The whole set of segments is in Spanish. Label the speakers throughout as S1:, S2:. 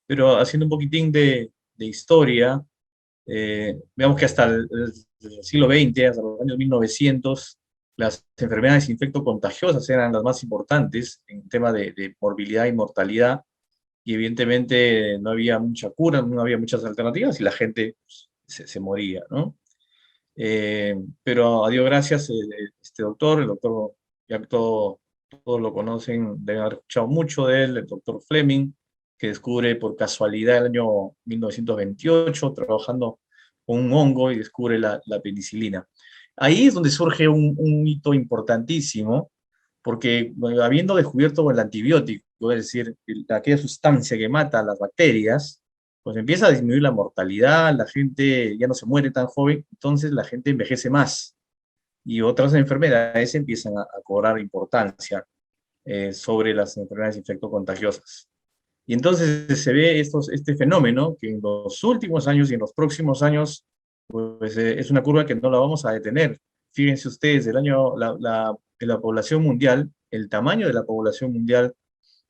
S1: Pero haciendo un poquitín de historia, veamos que hasta el siglo XX, hasta los años 1900, las enfermedades infectocontagiosas eran las más importantes en tema de morbilidad y mortalidad, y evidentemente no había mucha cura, no había muchas alternativas y la gente pues, se moría, ¿no? Pero a Dios gracias, este doctor, el doctor, ya todos lo conocen, deben haber escuchado mucho de él, el doctor Fleming, que descubre por casualidad el año 1928, trabajando con un hongo y descubre la penicilina. Ahí es donde surge un hito importantísimo, porque bueno, habiendo descubierto el antibiótico, es decir, aquella sustancia que mata a las bacterias, pues empieza a disminuir la mortalidad, la gente ya no se muere tan joven, entonces la gente envejece más y otras enfermedades empiezan a cobrar importancia sobre las enfermedades infectocontagiosas. Y entonces se ve este fenómeno que en los últimos años y en los próximos años, pues es una curva que no la vamos a detener. Fíjense ustedes, la población mundial, el tamaño de la población mundial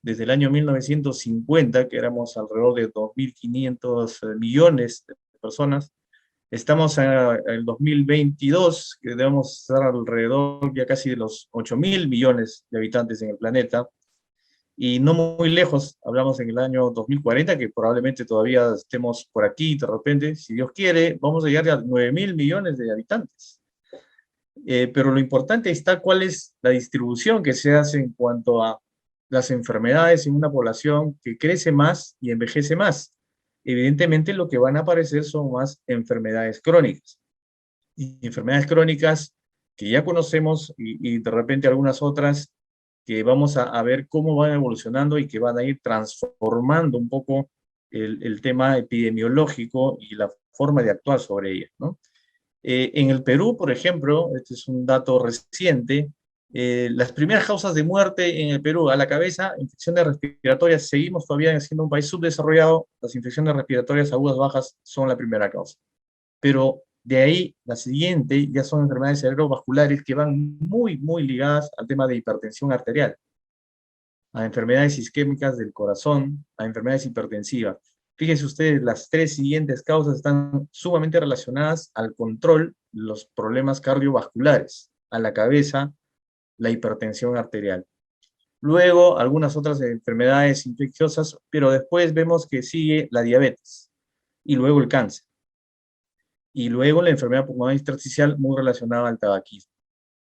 S1: desde el año 1950, que éramos alrededor de 2.500 millones de personas, estamos en el 2022, que debemos estar alrededor ya casi de los 8.000 millones de habitantes en el planeta, y no muy lejos, hablamos en el año 2040, que probablemente todavía estemos por aquí, de repente, si Dios quiere, vamos a llegar a 9.000 millones de habitantes. Pero lo importante está cuál es la distribución que se hace en cuanto a las enfermedades en una población que crece más y envejece más. Evidentemente lo que van a aparecer son más enfermedades crónicas. Y enfermedades crónicas que ya conocemos y de repente algunas otras que vamos a ver cómo van evolucionando y que van a ir transformando un poco el tema epidemiológico y la forma de actuar sobre ellas, ¿no? En el Perú, por ejemplo, este es un dato reciente, las primeras causas de muerte en el Perú a la cabeza, infecciones respiratorias, seguimos todavía siendo un país subdesarrollado, las infecciones respiratorias agudas bajas son la primera causa. Pero de ahí, la siguiente ya son enfermedades cerebrovasculares que van muy ligadas al tema de hipertensión arterial, a enfermedades isquémicas del corazón, a enfermedades hipertensivas. Fíjense ustedes, las tres siguientes causas están sumamente relacionadas al control de los problemas cardiovasculares, a la cabeza, la hipertensión arterial. Luego, algunas otras enfermedades infecciosas, pero después vemos que sigue la diabetes y luego el cáncer. Y luego la enfermedad pulmonar intersticial muy relacionada al tabaquismo.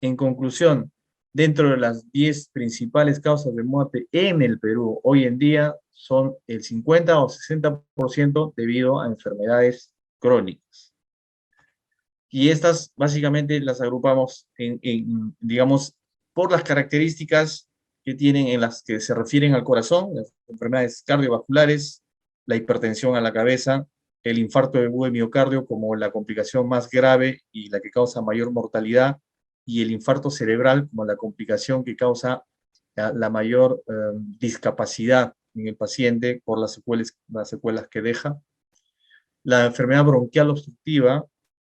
S1: En conclusión, dentro de las 10 principales causas de muerte en el Perú hoy en día son el 50 o 60% debido a enfermedades crónicas. Y estas básicamente las agrupamos digamos, por las características que tienen en las que se refieren al corazón, las enfermedades cardiovasculares, la hipertensión a la cabeza, el infarto de miocardio como la complicación más grave y la que causa mayor mortalidad, y el infarto cerebral como la complicación que causa la mayor discapacidad en el paciente por las secuelas que deja. La enfermedad bronquial obstructiva,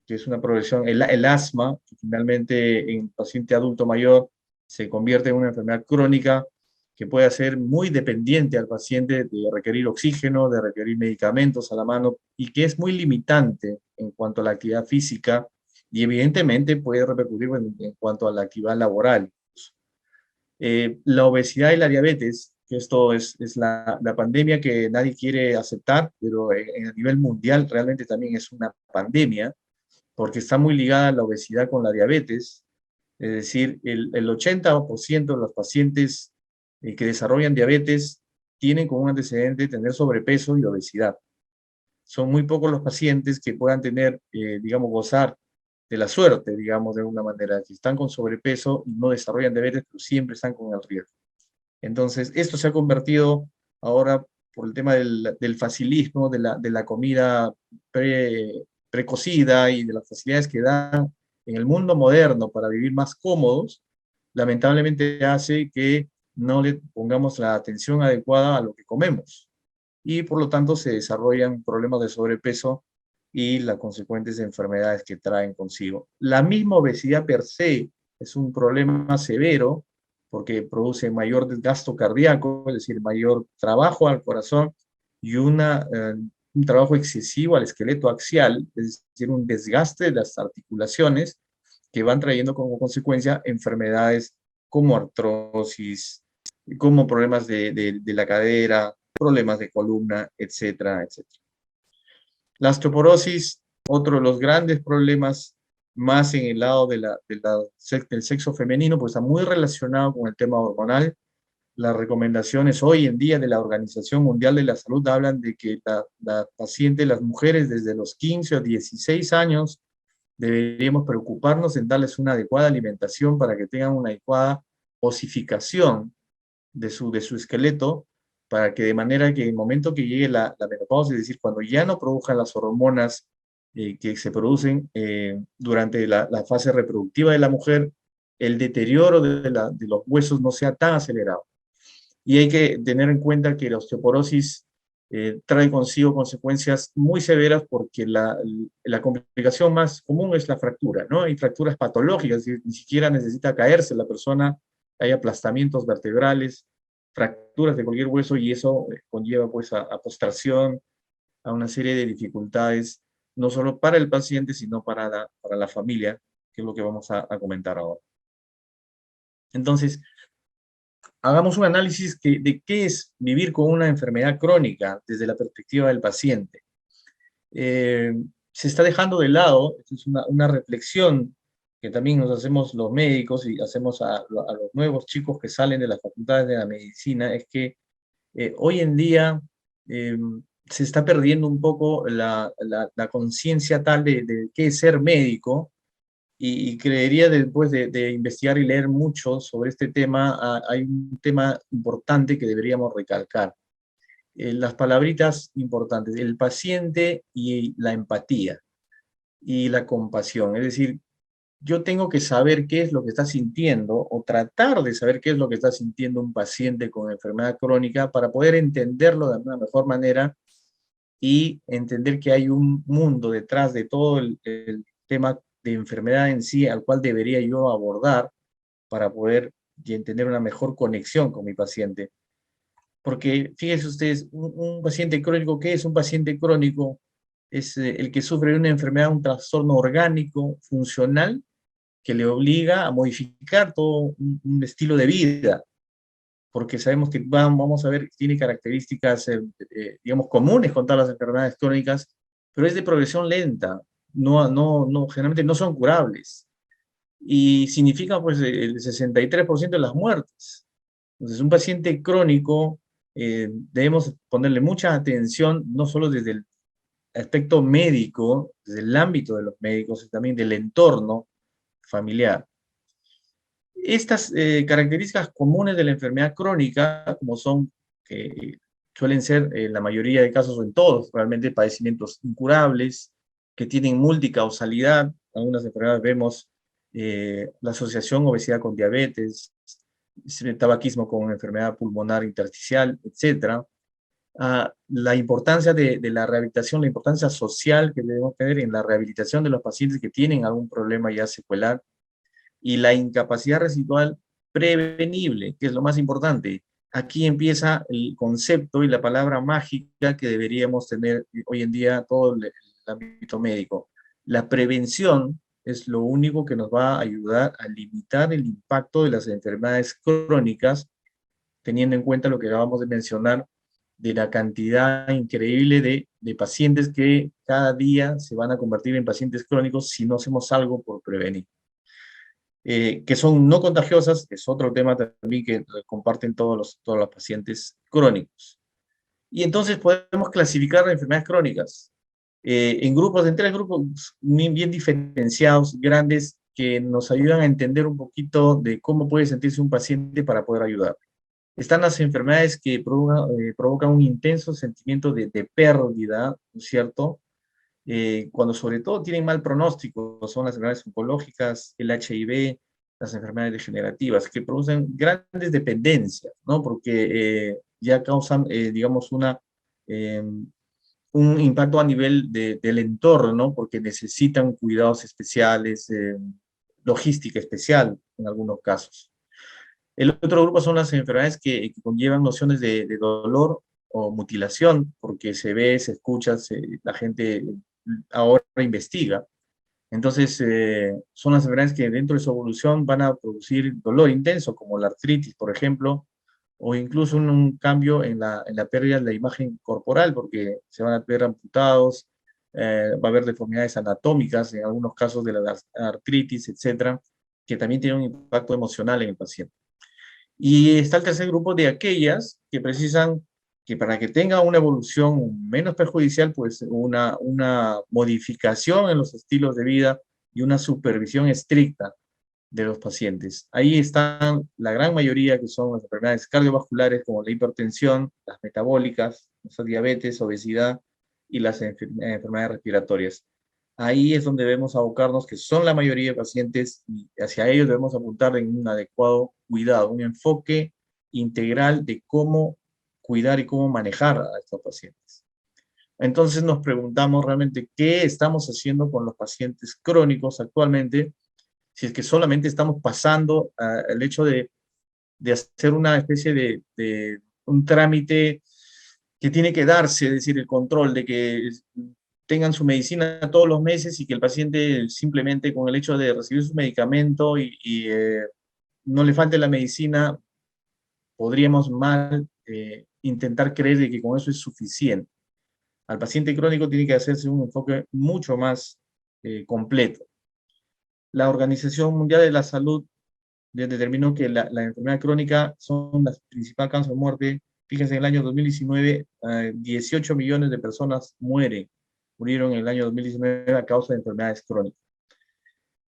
S1: que es una progresión, el asma, que finalmente en paciente adulto mayor se convierte en una enfermedad crónica que puede ser muy dependiente al paciente de requerir oxígeno, de requerir medicamentos a la mano y que es muy limitante en cuanto a la actividad física y evidentemente puede repercutir en cuanto a la actividad laboral. La obesidad y la diabetes, que esto es la pandemia que nadie quiere aceptar, pero a nivel mundial realmente también es una pandemia, porque está muy ligada la obesidad con la diabetes, es decir, el 80% de los pacientes que desarrollan diabetes tienen como un antecedente tener sobrepeso y obesidad. Son muy pocos los pacientes que puedan tener, digamos, gozar de la suerte, digamos, de alguna manera, que están con sobrepeso y no desarrollan diabetes, pero siempre están con el riesgo. Entonces, esto se ha convertido ahora por el tema del facilismo, de la comida precocida y de las facilidades que dan en el mundo moderno para vivir más cómodos, lamentablemente hace que no le pongamos la atención adecuada a lo que comemos. Y por lo tanto se desarrollan problemas de sobrepeso y las consecuentes enfermedades que traen consigo. La misma obesidad per se es un problema severo porque produce mayor desgasto cardíaco, es decir, mayor trabajo al corazón y un trabajo excesivo al esqueleto axial, es decir, un desgaste de las articulaciones que van trayendo como consecuencia enfermedades como artrosis, como problemas de la cadera, problemas de columna, etcétera, etcétera. La osteoporosis, otro de los grandes problemas más en el lado del sexo femenino, pues está muy relacionado con el tema hormonal. Las recomendaciones hoy en día de la Organización Mundial de la Salud hablan de que la paciente, las mujeres desde los 15 o 16 años, deberíamos preocuparnos en darles una adecuada alimentación para que tengan una adecuada osificación de su esqueleto, para que de manera que en el momento que llegue la menopausia, es decir, cuando ya no produzcan las hormonas que se producen durante la fase reproductiva de la mujer, el deterioro de los huesos no sea tan acelerado. Y hay que tener en cuenta que la osteoporosis trae consigo consecuencias muy severas porque la complicación más común es la fractura, ¿no? Hay fracturas patológicas, ni siquiera necesita caerse la persona, hay aplastamientos vertebrales, fracturas de cualquier hueso y eso conlleva pues a postración, a una serie de dificultades, no solo para el paciente, sino para la familia, que es lo que vamos a comentar ahora. Entonces, hagamos un análisis de qué es vivir con una enfermedad crónica desde la perspectiva del paciente. Se está dejando de lado, esto es una reflexión que también nos hacemos los médicos y hacemos a los nuevos chicos que salen de las facultades de la medicina, es que hoy en día eh, se está perdiendo un poco la conciencia tal de qué es ser médico y creería después de investigar y leer mucho sobre este tema, hay un tema importante que deberíamos recalcar. Las palabritas importantes, el paciente y la empatía y la compasión. Es decir, yo tengo que saber qué es lo que está sintiendo o tratar de saber qué es lo que está sintiendo un paciente con enfermedad crónica para poder entenderlo de una mejor manera y entender que hay un mundo detrás de todo el tema de enfermedad en sí al cual debería yo abordar para poder tener una mejor conexión con mi paciente. Porque fíjense ustedes, un paciente crónico, ¿qué es un paciente crónico? Es el que sufre de una enfermedad, un trastorno orgánico, funcional, que le obliga a modificar todo un estilo de vida, porque sabemos que vamos a ver, tiene características, digamos, comunes con todas las enfermedades crónicas, pero es de progresión lenta, generalmente no son curables, y significa pues el 63% de las muertes. Entonces, un paciente crónico debemos ponerle mucha atención, no solo desde el aspecto médico, desde el ámbito de los médicos, sino también del entorno familiar. Estas características comunes de la enfermedad crónica, como son, que suelen ser en la mayoría de casos o en todos, realmente padecimientos incurables, que tienen multicausalidad. Algunas enfermedades vemos la asociación obesidad con diabetes, tabaquismo con enfermedad pulmonar intersticial, etc. La importancia de la rehabilitación, la importancia social que debemos tener en la rehabilitación de los pacientes que tienen algún problema ya secular, y la incapacidad residual prevenible, que es lo más importante. Aquí empieza el concepto y la palabra mágica que deberíamos tener hoy en día todo el ámbito médico. La prevención es lo único que nos va a ayudar a limitar el impacto de las enfermedades crónicas, teniendo en cuenta lo que acabamos de mencionar, de la cantidad increíble de pacientes que cada día se van a convertir en pacientes crónicos si no hacemos algo por prevenir. Que son no contagiosas, es otro tema también que comparten todos los pacientes crónicos. Y entonces podemos clasificar las enfermedades crónicas en grupos, en tres grupos bien diferenciados, grandes, que nos ayudan a entender un poquito de cómo puede sentirse un paciente para poder ayudar. Están las enfermedades que provocan un intenso sentimiento de pérdida, ¿no es cierto? Cuando sobre todo tienen mal pronóstico, son las enfermedades oncológicas, el HIV, las enfermedades degenerativas, que producen grandes dependencias, ¿no? Porque ya causan, digamos, un impacto a nivel del entorno, ¿no? Porque necesitan cuidados especiales, logística especial en algunos casos. El otro grupo son las enfermedades que conllevan nociones de dolor o mutilación, porque se ve, se escucha, la gente ahora investiga. Entonces, son las enfermedades que dentro de su evolución van a producir dolor intenso, como la artritis, por ejemplo, o incluso un cambio en la pérdida de la imagen corporal, porque se van a ver amputados, va a haber deformidades anatómicas, en algunos casos de la artritis, etcétera, que también tiene un impacto emocional en el paciente. Y está el tercer grupo de aquellas que precisan que para que tenga una evolución menos perjudicial, pues una modificación en los estilos de vida y una supervisión estricta de los pacientes. Ahí están la gran mayoría que son las enfermedades cardiovasculares como la hipertensión, las metabólicas, la diabetes, obesidad y las enfermedades respiratorias. Ahí es donde debemos abocarnos, que son la mayoría de pacientes, y hacia ellos debemos apuntar en un adecuado cuidado, un enfoque integral de cómo cuidar y cómo manejar a estos pacientes. Entonces nos preguntamos realmente qué estamos haciendo con los pacientes crónicos actualmente, si es que solamente estamos pasando el hecho de hacer una especie de un trámite que tiene que darse, es decir, el control de que tengan su medicina todos los meses y que el paciente simplemente con el hecho de recibir su medicamento y no le falte la medicina, podríamos mal intentar creer de que con eso es suficiente. Al paciente crónico tiene que hacerse un enfoque mucho más completo. La Organización Mundial de la Salud determinó que la enfermedad crónica son la principal causa de muerte. Fíjense, en el año 2019, 18 millones de personas murieron en el año 2019 a causa de enfermedades crónicas.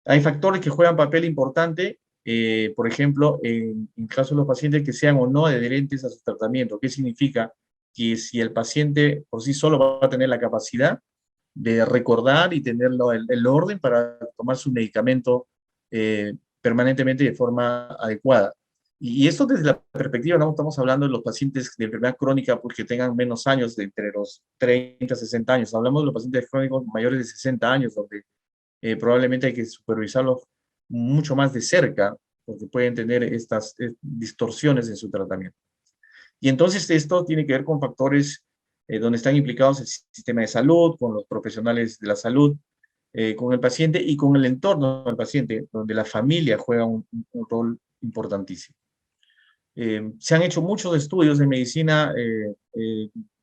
S1: Hay factores que juegan papel importante, por ejemplo, en caso de los pacientes que sean o no adherentes a su tratamiento. ¿Qué significa? Que si el paciente por sí solo va a tener la capacidad de recordar y tener el orden para tomar su medicamento permanentemente de forma adecuada. Y esto desde la perspectiva, no estamos hablando de los pacientes de enfermedad crónica porque tengan menos años, de entre los 30 y 60 años. Hablamos de los pacientes crónicos mayores de 60 años, donde probablemente hay que supervisarlos mucho más de cerca, porque pueden tener estas distorsiones en su tratamiento. Y entonces esto tiene que ver con factores donde están implicados el sistema de salud, con los profesionales de la salud, con el paciente y con el entorno del paciente, donde la familia juega un rol importantísimo. Se han hecho muchos estudios de medicina,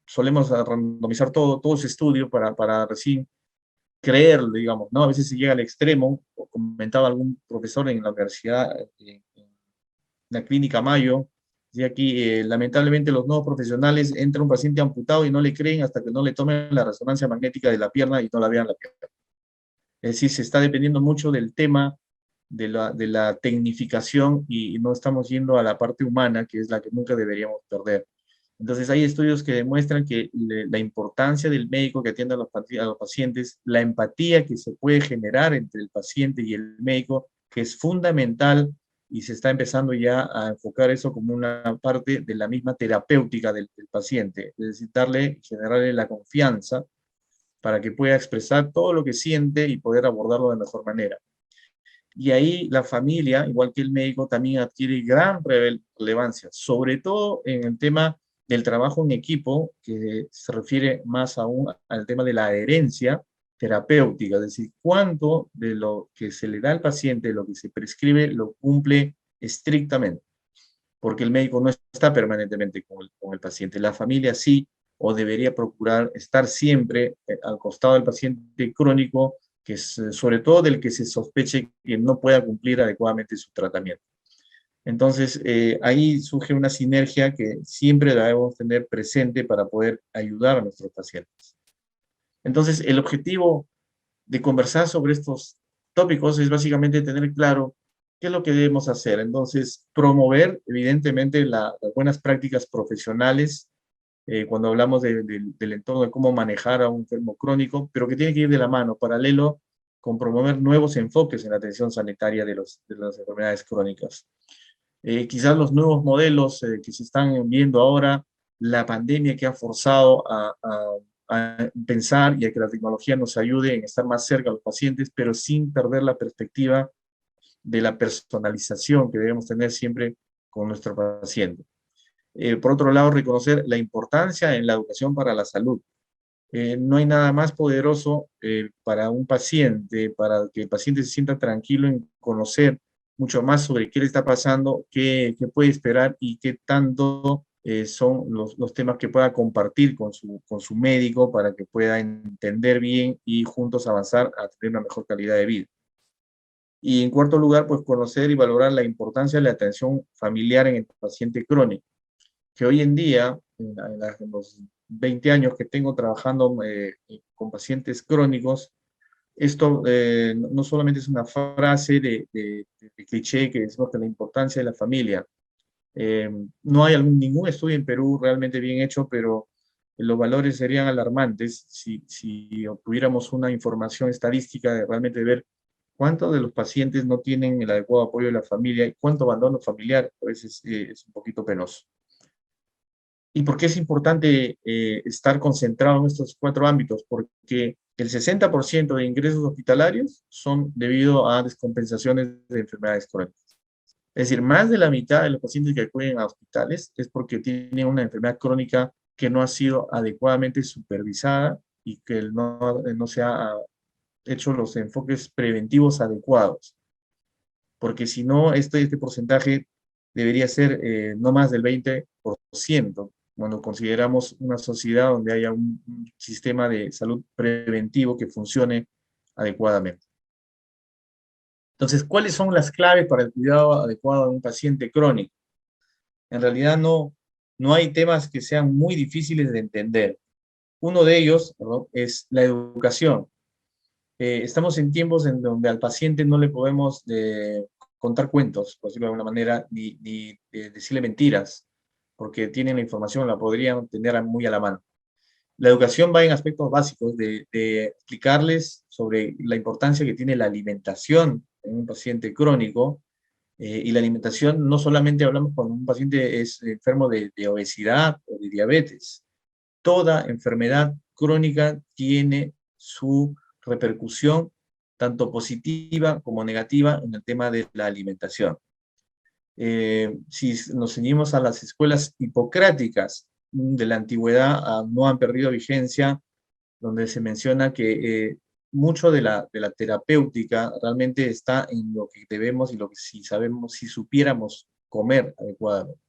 S1: solemos randomizar todo ese estudio para recién creerlo, digamos, ¿no? A veces se llega al extremo, o comentaba algún profesor en la universidad, en la clínica Mayo, y aquí lamentablemente los nuevos profesionales, entra un paciente amputado y no le creen hasta que no le tomen la resonancia magnética de la pierna y no la vean la pierna. Es decir, se está dependiendo mucho del tema de la tecnificación y no estamos yendo a la parte humana, que es la que nunca deberíamos perder. Entonces hay estudios que demuestran que la importancia del médico que atiende a los pacientes, la empatía que se puede generar entre el paciente y el médico, que es fundamental y se está empezando ya a enfocar eso como una parte de la misma terapéutica del paciente, es decir, generarle la confianza para que pueda expresar todo lo que siente y poder abordarlo de mejor manera. Y ahí la familia, igual que el médico, también adquiere gran relevancia, sobre todo en el tema del trabajo en equipo, que se refiere más aún al tema de la adherencia terapéutica, es decir, cuánto de lo que se le da al paciente, lo que se prescribe, lo cumple estrictamente, porque el médico no está permanentemente con el paciente, la familia sí, o debería procurar estar siempre al costado del paciente crónico, que es sobre todo del que se sospeche que no pueda cumplir adecuadamente su tratamiento. Entonces, ahí surge una sinergia que siempre debemos tener presente para poder ayudar a nuestros pacientes. Entonces, el objetivo de conversar sobre estos tópicos es básicamente tener claro qué es lo que debemos hacer. Entonces, promover, evidentemente, las buenas prácticas profesionales cuando hablamos del entorno de cómo manejar a un enfermo crónico, pero que tiene que ir de la mano, paralelo con promover nuevos enfoques en la atención sanitaria de las enfermedades crónicas. Quizás los nuevos modelos que se están viendo ahora, la pandemia que ha forzado a pensar y a que la tecnología nos ayude en estar más cerca a los pacientes, pero sin perder la perspectiva de la personalización que debemos tener siempre con nuestro paciente. Por otro lado, reconocer la importancia en la educación para la salud. No hay nada más poderoso para un paciente, para que el paciente se sienta tranquilo en conocer mucho más sobre qué le está pasando, qué puede esperar y qué tanto son los temas que pueda compartir con su médico para que pueda entender bien y juntos avanzar a tener una mejor calidad de vida. Y en cuarto lugar, pues conocer y valorar la importancia de la atención familiar en el paciente crónico, que hoy en día, en los 20 años que tengo trabajando con pacientes crónicos, esto no solamente es una frase de cliché que decimos que la importancia de la familia. No hay ningún estudio en Perú realmente bien hecho, pero los valores serían alarmantes si obtuviéramos una información estadística de realmente ver cuántos de los pacientes no tienen el adecuado apoyo de la familia y cuánto abandono familiar. A veces es un poquito penoso. ¿Y por qué es importante estar concentrado en estos cuatro ámbitos? Porque el 60% de ingresos hospitalarios son debido a descompensaciones de enfermedades crónicas. Es decir, más de la mitad de los pacientes que acuden a hospitales es porque tienen una enfermedad crónica que no ha sido adecuadamente supervisada y que no se ha hecho los enfoques preventivos adecuados. Porque si no, este porcentaje debería ser no más del 20% cuando consideramos una sociedad donde haya un sistema de salud preventivo que funcione adecuadamente. Entonces, ¿cuáles son las claves para el cuidado adecuado de un paciente crónico? En realidad no hay temas que sean muy difíciles de entender. Uno de ellos, ¿no?, es la educación. Estamos en tiempos en donde al paciente no le podemos contar cuentos, por decirlo de alguna manera, ni decirle mentiras, porque tienen la información, la podrían tener muy a la mano. La educación va en aspectos básicos de explicarles sobre la importancia que tiene la alimentación en un paciente crónico, y la alimentación no solamente hablamos cuando un paciente es enfermo de obesidad o de diabetes. Toda enfermedad crónica tiene su repercusión, tanto positiva como negativa, en el tema de la alimentación. Si nos ceñimos a las escuelas hipocráticas de la antigüedad, no han perdido vigencia, donde se menciona que mucho de la terapéutica realmente está en lo que debemos y lo que si sabemos, si supiéramos comer adecuadamente.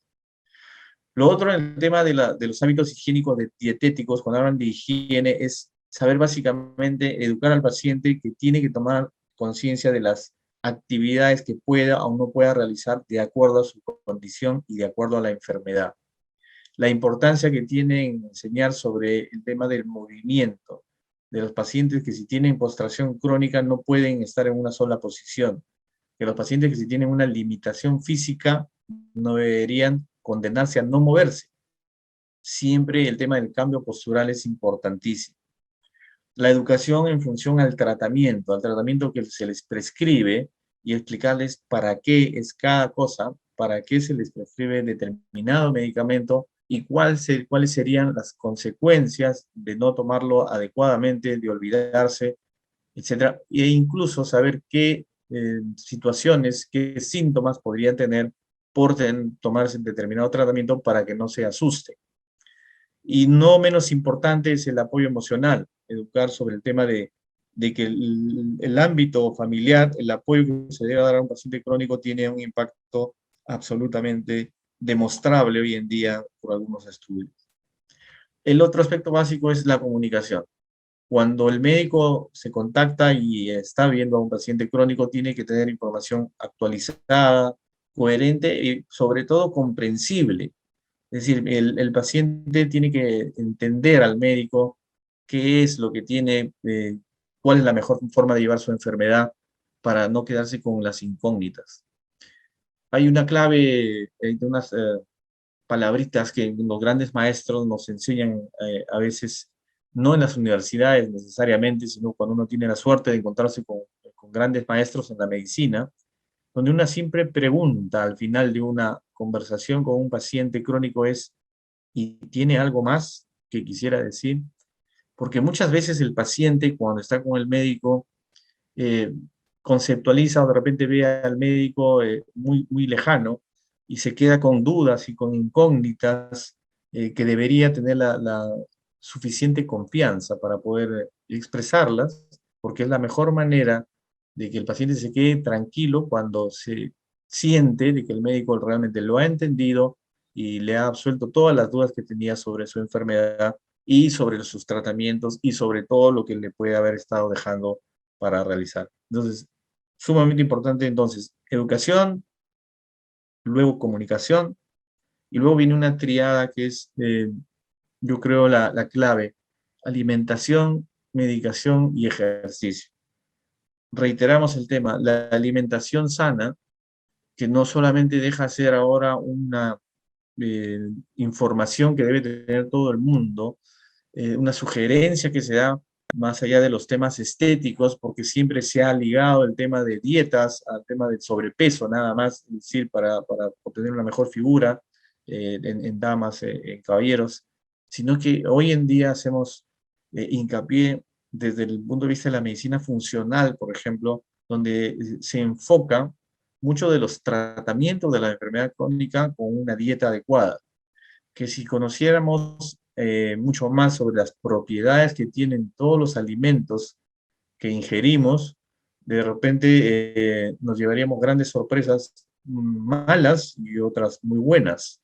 S1: Lo otro en el tema de los hábitos higiénicos dietéticos, cuando hablan de higiene, es saber básicamente educar al paciente que tiene que tomar conciencia de las actividades que pueda o no pueda realizar de acuerdo a su condición y de acuerdo a la enfermedad. La importancia que tiene en enseñar sobre el tema del movimiento, de los pacientes que si tienen postración crónica no pueden estar en una sola posición, que los pacientes que si tienen una limitación física no deberían condenarse a no moverse. Siempre el tema del cambio postural es importantísimo. La educación en función al tratamiento que se les prescribe y explicarles para qué es cada cosa, para qué se les prescribe determinado medicamento y cuáles serían las consecuencias de no tomarlo adecuadamente, de olvidarse, etcétera, e incluso saber qué situaciones, qué síntomas podrían tener por tomarse determinado tratamiento para que no se asuste. Y no menos importante es el apoyo emocional, educar sobre el tema de que el ámbito familiar, el apoyo que se debe dar a un paciente crónico tiene un impacto absolutamente demostrable hoy en día por algunos estudios. El otro aspecto básico es la comunicación. Cuando el médico se contacta y está viendo a un paciente crónico, tiene que tener información actualizada, coherente y sobre todo comprensible. Es decir, el paciente tiene que entender al médico qué es lo que tiene, cuál es la mejor forma de llevar su enfermedad para no quedarse con las incógnitas. Hay una clave, de unas palabritas que los grandes maestros nos enseñan a veces, no en las universidades necesariamente, sino cuando uno tiene la suerte de encontrarse con grandes maestros en la medicina, donde una simple pregunta al final de una conversación con un paciente crónico es: ¿y tiene algo más que quisiera decir? Porque muchas veces el paciente, cuando está con el médico, eh, conceptualiza o de repente ve al médico muy lejano, y se queda con dudas y con incógnitas que debería tener la suficiente confianza para poder expresarlas, porque es la mejor manera de que el paciente se quede tranquilo cuando se siente de que el médico realmente lo ha entendido y le ha absuelto todas las dudas que tenía sobre su enfermedad y sobre sus tratamientos y sobre todo lo que le puede haber estado dejando para realizar. Entonces, sumamente importante entonces, educación, luego comunicación, y luego viene una triada que es, yo creo, la clave, alimentación, medicación y ejercicio. Reiteramos el tema, la alimentación sana, que no solamente deja ser ahora una información que debe tener todo el mundo, una sugerencia que se da más allá de los temas estéticos, porque siempre se ha ligado el tema de dietas al tema del sobrepeso, nada más, es decir, para obtener una mejor figura en damas, en caballeros, sino que hoy en día hacemos hincapié desde el punto de vista de la medicina funcional, por ejemplo, donde se enfoca mucho de los tratamientos de la enfermedad crónica con una dieta adecuada, que si conociéramos mucho más sobre las propiedades que tienen todos los alimentos que ingerimos, de repente nos llevaríamos grandes sorpresas malas y otras muy buenas.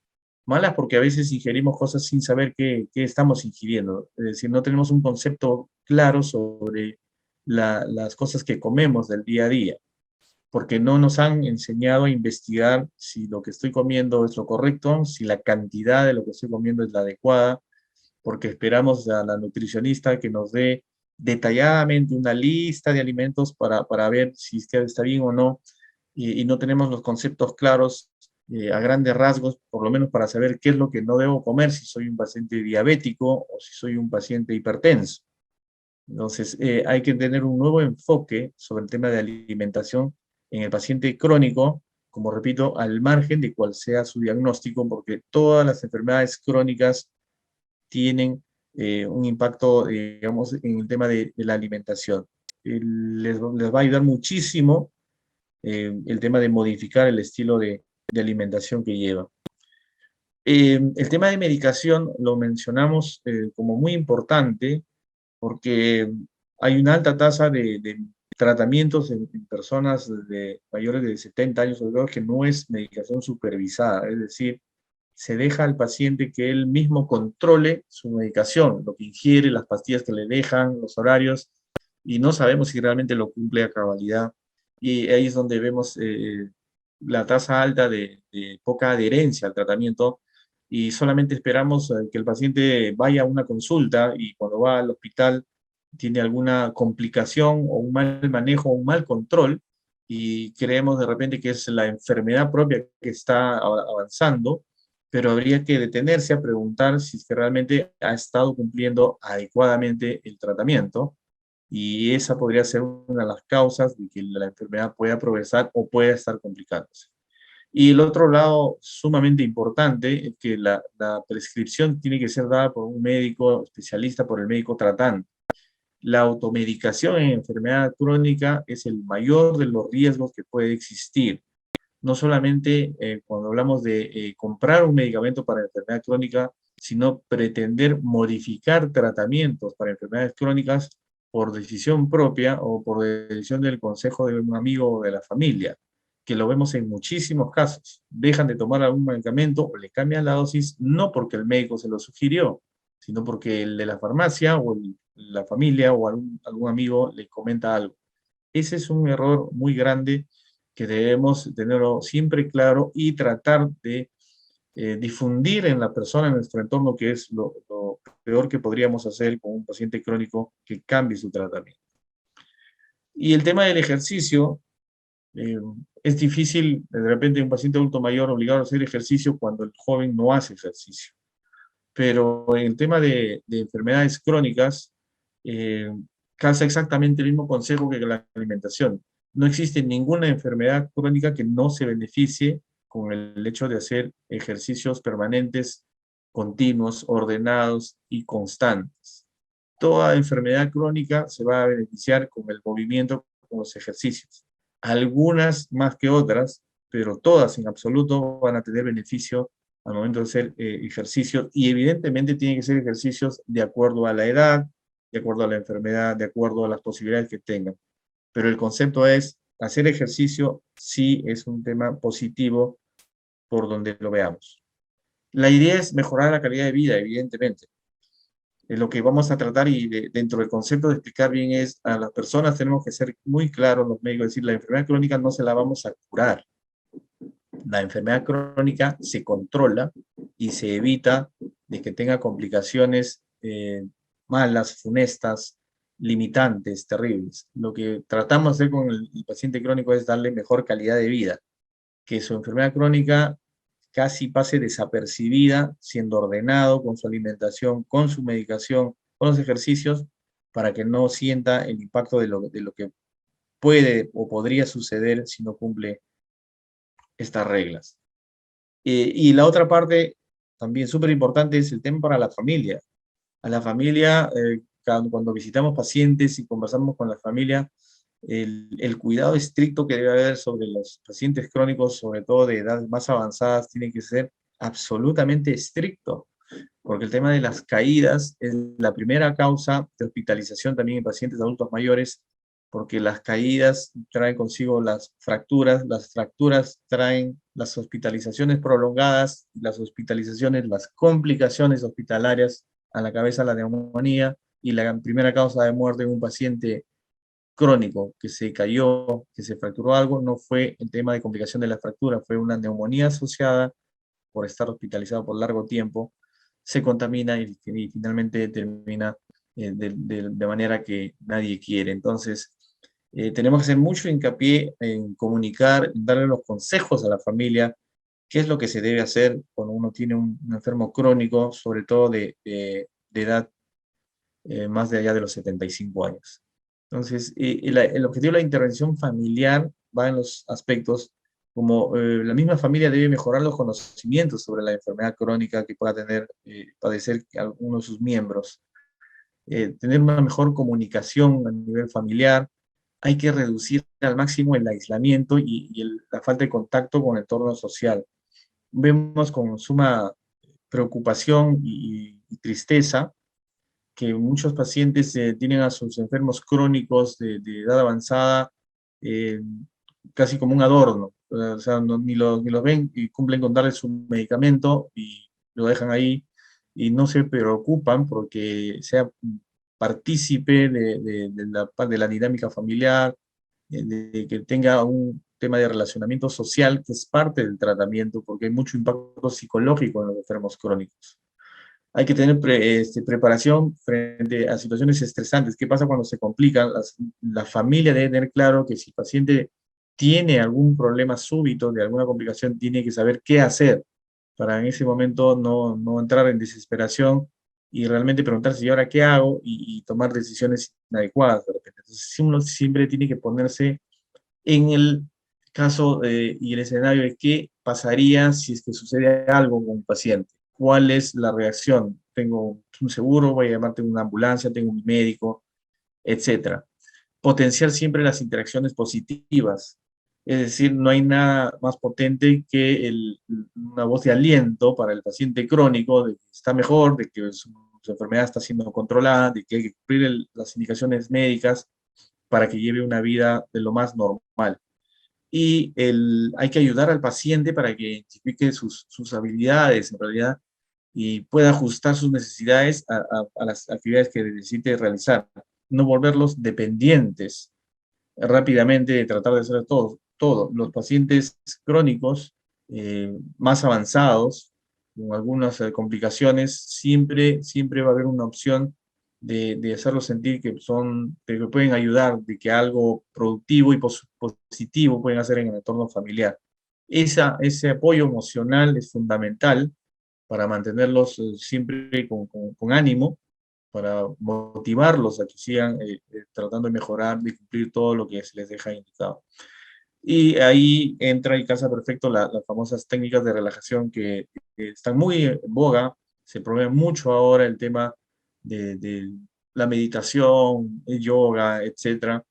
S1: Malas porque a veces ingerimos cosas sin saber qué estamos ingiriendo, es decir, no tenemos un concepto claro sobre las cosas que comemos del día a día porque no nos han enseñado a investigar si lo que estoy comiendo es lo correcto, si la cantidad de lo que estoy comiendo es la adecuada, porque esperamos a la nutricionista que nos dé detalladamente una lista de alimentos para ver si está bien o no, y no tenemos los conceptos claros a grandes rasgos, por lo menos para saber qué es lo que no debo comer, si soy un paciente diabético o si soy un paciente hipertenso. Entonces, hay que tener un nuevo enfoque sobre el tema de alimentación en el paciente crónico, como repito, al margen de cuál sea su diagnóstico, porque todas las enfermedades crónicas tienen un impacto, digamos, en el tema de la alimentación. Les va a ayudar muchísimo el tema de modificar el estilo de alimentación que lleva. El tema de medicación lo mencionamos como muy importante porque hay una alta tasa de tratamientos en personas de mayores de 70 años o que no es medicación supervisada, es decir, se deja al paciente que él mismo controle su medicación, lo que ingiere, las pastillas que le dejan, los horarios, y no sabemos si realmente lo cumple a cabalidad. Y ahí es donde vemos la tasa alta de poca adherencia al tratamiento y solamente esperamos que el paciente vaya a una consulta y cuando va al hospital tiene alguna complicación o un mal manejo o un mal control y creemos de repente que es la enfermedad propia que está avanzando, pero habría que detenerse a preguntar si es que realmente ha estado cumpliendo adecuadamente el tratamiento y esa podría ser una de las causas de que la enfermedad pueda progresar o pueda estar complicándose. Y el otro lado sumamente importante es que la prescripción tiene que ser dada por un médico especialista, por el médico tratante. La automedicación en enfermedad crónica es el mayor de los riesgos que puede existir. No solamente cuando hablamos de comprar un medicamento para enfermedad crónica, sino pretender modificar tratamientos para enfermedades crónicas por decisión propia o por decisión del consejo de un amigo o de la familia, que lo vemos en muchísimos casos. Dejan de tomar algún medicamento o le cambian la dosis, no porque el médico se lo sugirió, sino porque el de la farmacia o la familia o algún amigo le comenta algo. Ese es un error muy grande que debemos tenerlo siempre claro y tratar de difundir en la persona, en nuestro entorno, que es lo peor que podríamos hacer con un paciente crónico que cambie su tratamiento. Y el tema del ejercicio, eh, es difícil de repente un paciente adulto mayor obligado a hacer ejercicio cuando el joven no hace ejercicio. Pero en el tema de enfermedades crónicas, eh, calza exactamente el mismo consejo que la alimentación. No existe ninguna enfermedad crónica que no se beneficie con el hecho de hacer ejercicios permanentes, continuos, ordenados y constantes. Toda enfermedad crónica se va a beneficiar con el movimiento, con los ejercicios. Algunas más que otras, pero todas en absoluto van a tener beneficio al momento de hacer ejercicios, y evidentemente tienen que ser ejercicios de acuerdo a la edad, de acuerdo a la enfermedad, de acuerdo a las posibilidades que tengan. Pero el concepto es, hacer ejercicio sí es un tema positivo por donde lo veamos. La idea es mejorar la calidad de vida, evidentemente. Lo que vamos a tratar y dentro del concepto de explicar bien es, a las personas tenemos que ser muy claros, los médicos, decir, la enfermedad crónica no se la vamos a curar. La enfermedad crónica se controla y se evita de que tenga complicaciones malas, funestas, limitantes, terribles. Lo que tratamos de hacer con el paciente crónico es darle mejor calidad de vida, que su enfermedad crónica casi pase desapercibida, siendo ordenado con su alimentación, con su medicación, con los ejercicios, para que no sienta el impacto de lo que puede o podría suceder si no cumple estas reglas. Y la otra parte, también súper importante, es el tema para la familia. A la familia, cuando visitamos pacientes y conversamos con la familia, el cuidado estricto que debe haber sobre los pacientes crónicos, sobre todo de edades más avanzadas, tiene que ser absolutamente estricto, porque el tema de las caídas es la primera causa de hospitalización también en pacientes adultos mayores, porque las caídas traen consigo las fracturas traen las hospitalizaciones prolongadas, las hospitalizaciones, las complicaciones hospitalarias, a la cabeza la neumonía, y la primera causa de muerte en un paciente crónico que se cayó, que se fracturó algo, no fue el tema de complicación de la fractura, fue una neumonía asociada por estar hospitalizado por largo tiempo, se contamina y finalmente termina de manera que nadie quiere. Entonces, tenemos que hacer mucho hincapié en comunicar, en darle los consejos a la familia, qué es lo que se debe hacer cuando uno tiene un enfermo crónico, sobre todo de edad más de allá de los 75 años. Entonces, el objetivo de la intervención familiar va en los aspectos como la misma familia debe mejorar los conocimientos sobre la enfermedad crónica que pueda tener, padecer alguno de sus miembros, tener una mejor comunicación a nivel familiar, hay que reducir al máximo el aislamiento la falta de contacto con el entorno social. Vemos con suma preocupación y tristeza que muchos pacientes tienen a sus enfermos crónicos de edad avanzada eh, casi como un adorno. O sea, ni los ven y cumplen con darle su medicamento y lo dejan ahí y no se preocupan porque sea partícipe de la dinámica familiar, de que tenga un tema de relacionamiento social que es parte del tratamiento, porque hay mucho impacto psicológico en los enfermos crónicos. Hay que tener preparación frente a situaciones estresantes. ¿Qué pasa cuando se complican? La familia debe tener claro que si el paciente tiene algún problema súbito de alguna complicación, tiene que saber qué hacer para en ese momento no entrar en desesperación y realmente preguntarse, ¿y ahora qué hago? Y tomar decisiones inadecuadas de repente. Entonces, uno siempre tiene que ponerse en el caso y el escenario de qué pasaría si es que sucede algo con un paciente. ¿Cuál es la reacción? ¿Tengo un seguro? ¿Voy a llamar? ¿Tengo una ambulancia? ¿Tengo un médico? Etcétera. Potenciar siempre las interacciones positivas. Es decir, no hay nada más potente que una voz de aliento para el paciente crónico, de que está mejor, de que su enfermedad está siendo controlada, de que hay que cumplir las indicaciones médicas para que lleve una vida de lo más normal. Y hay que ayudar al paciente para que identifique sus habilidades en realidad y pueda ajustar sus necesidades a las actividades que necesite realizar. No volverlos dependientes rápidamente de tratar de hacer todo. Los pacientes crónicos más avanzados, con algunas complicaciones, siempre va a haber una opción de hacerlos sentir de que pueden ayudar, de que algo productivo y positivo pueden hacer en el entorno familiar. Ese apoyo emocional es fundamental para mantenerlos siempre con ánimo, para motivarlos a que sigan tratando de mejorar, de cumplir todo lo que se les deja indicado. Y ahí entra y casa perfecto las famosas técnicas de relajación que están muy en boga, se promueve mucho ahora el tema de la meditación, el yoga, etcétera,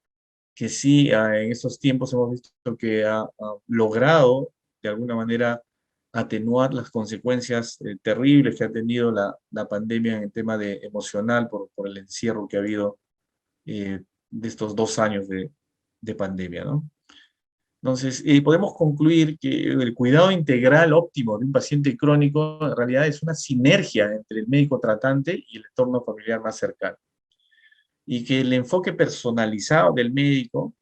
S1: que sí, en estos tiempos hemos visto que ha logrado de alguna manera atenuar las consecuencias terribles que ha tenido la pandemia en el tema de emocional por el encierro que ha habido de estos 2 años de pandemia, ¿no? Entonces, podemos concluir que el cuidado integral óptimo de un paciente crónico en realidad es una sinergia entre el médico tratante y el entorno familiar más cercano. Y que el enfoque personalizado del médico,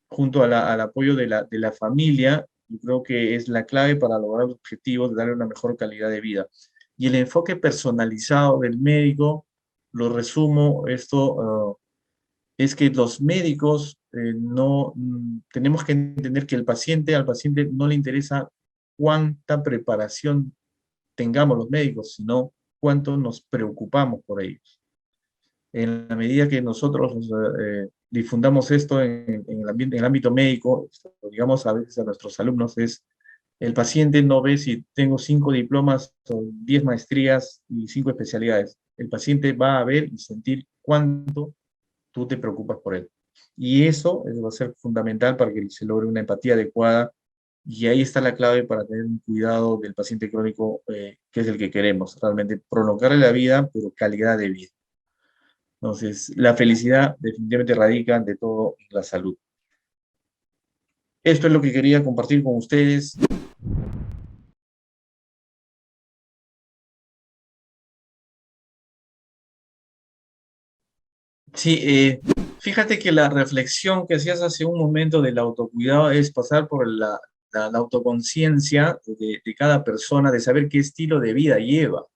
S1: junto al apoyo de la familia, yo creo que es la clave para lograr los objetivos de darle una mejor calidad de vida. Y el enfoque personalizado del médico, lo resumo, esto es que los médicos no tenemos que entender que al paciente no le interesa cuánta preparación tengamos los médicos, sino cuánto nos preocupamos por ellos. En la medida que nosotros difundamos esto en el ámbito médico, digamos a veces a nuestros alumnos, es el paciente no ve si tengo 5 diplomas o 10 maestrías y 5 especialidades. El paciente va a ver y sentir cuánto tú te preocupas por él. Y eso va a ser fundamental para que se logre una empatía adecuada. Y ahí está la clave para tener un cuidado del paciente crónico, que es el que queremos, realmente prolongarle la vida, pero calidad de vida. Entonces, la felicidad definitivamente radica ante todo en la salud. Esto es lo que quería compartir con ustedes. Sí, fíjate que la reflexión que hacías hace un momento del autocuidado es pasar por la autoconciencia de cada persona, de saber qué estilo de vida lleva.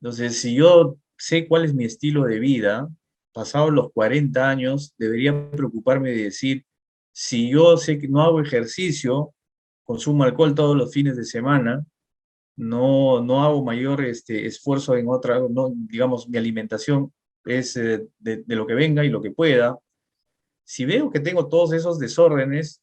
S1: Entonces, si yo sé cuál es mi estilo de vida, pasados los 40 años, debería preocuparme de decir, si yo sé que no hago ejercicio, consumo alcohol todos los fines de semana, no hago mayor esfuerzo en otra, no, digamos, mi alimentación es de lo que venga y lo que pueda. Si veo que tengo todos esos desórdenes,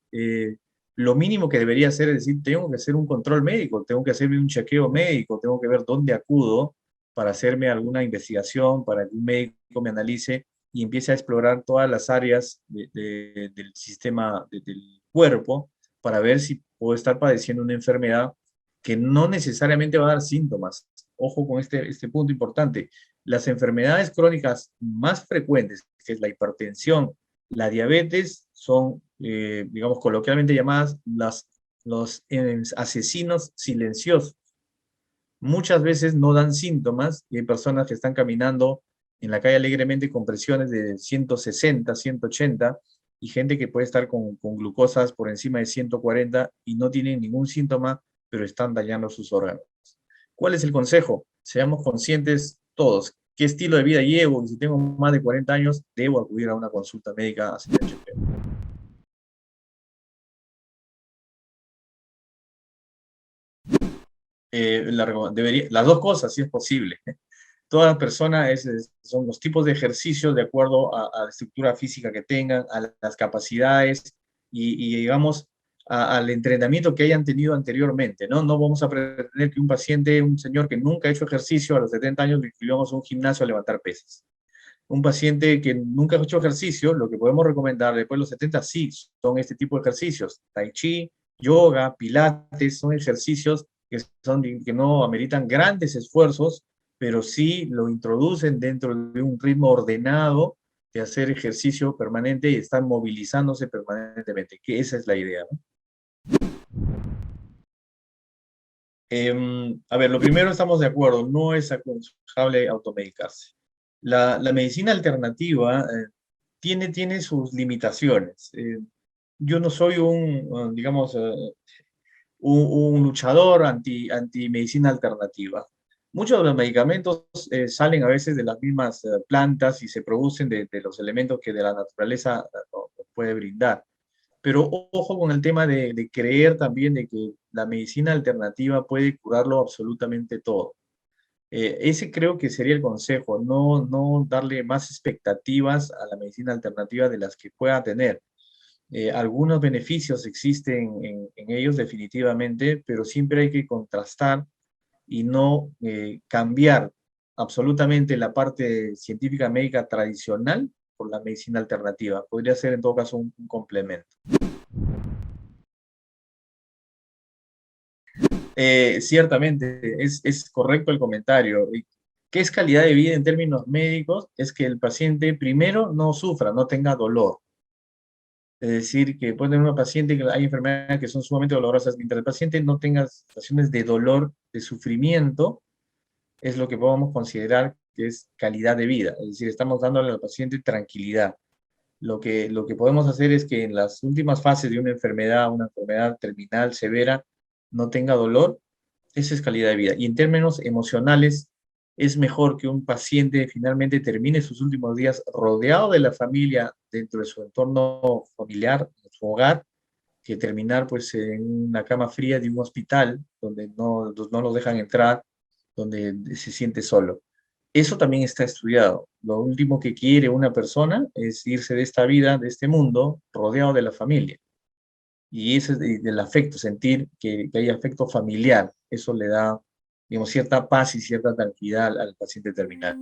S1: lo mínimo que debería hacer es decir, tengo que hacer un control médico, tengo que hacerme un chequeo médico, tengo que ver dónde acudo para hacerme alguna investigación, para que un médico me analice y empiece a explorar todas las áreas del sistema del cuerpo para ver si puedo estar padeciendo una enfermedad que no necesariamente va a dar síntomas. Ojo con este punto importante. Las enfermedades crónicas más frecuentes, que es la hipertensión, la diabetes, son, digamos, coloquialmente llamadas los asesinos silenciosos. Muchas veces no dan síntomas y hay personas que están caminando en la calle alegremente con presiones de 160, 180 y gente que puede estar con glucosas por encima de 140 y no tienen ningún síntoma, pero están dañando sus órganos. ¿Cuál es el consejo? Seamos conscientes todos. ¿Qué estilo de vida llevo? Y si tengo más de 40 años, debo acudir a una consulta médica a hacer el chequeo. Las dos cosas, si es posible. Toda persona son los tipos de ejercicios de acuerdo a la estructura física que tengan, a las capacidades y digamos, al entrenamiento que hayan tenido anteriormente, ¿no? No vamos a pretender que un paciente, un señor que nunca ha hecho ejercicio, a los 70 años lo inscribamos a un gimnasio a levantar pesas. Un paciente que nunca ha hecho ejercicio, lo que podemos recomendar después de los 70, sí, son este tipo de ejercicios. Tai chi, yoga, pilates, son ejercicios que no ameritan grandes esfuerzos, pero sí lo introducen dentro de un ritmo ordenado de hacer ejercicio permanente y estar movilizándose permanentemente, que esa es la idea, ¿no? A ver, lo primero estamos de acuerdo, no es aconsejable automedicarse. La medicina alternativa tiene sus limitaciones. Yo no soy digamos, un luchador anti medicina alternativa. Muchos de los medicamentos salen a veces de las mismas plantas y se producen de los elementos que de la naturaleza nos puede brindar. Pero ojo con el tema de creer también de que la medicina alternativa puede curarlo absolutamente todo. Ese creo que sería el consejo, no darle más expectativas a la medicina alternativa de las que pueda tener. Algunos beneficios existen en ellos definitivamente, pero siempre hay que contrastar y no cambiar absolutamente la parte científica médica tradicional por la medicina alternativa. Podría ser en todo caso un complemento. Ciertamente, es correcto el comentario. ¿Qué es calidad de vida en términos médicos? Es que el paciente primero no sufra, no tenga dolor. Es decir, que puede tener una paciente que hay enfermedades que son sumamente dolorosas, mientras el paciente no tenga situaciones de dolor, de sufrimiento, es lo que podemos considerar que es calidad de vida. Es decir, estamos dándole al paciente tranquilidad. Lo que podemos hacer es que en las últimas fases de una enfermedad terminal severa, no tenga dolor. Eso es calidad de vida. Y en términos emocionales, es mejor que un paciente finalmente termine sus últimos días rodeado de la familia dentro de su entorno familiar, en su hogar, que terminar pues en una cama fría de un hospital donde no los dejan entrar, donde se siente solo. Eso también está estudiado. Lo último que quiere una persona es irse de esta vida, de este mundo, rodeado de la familia. Y ese es del afecto, sentir que hay afecto familiar. Eso le da, digamos, cierta paz y cierta tranquilidad al paciente terminal.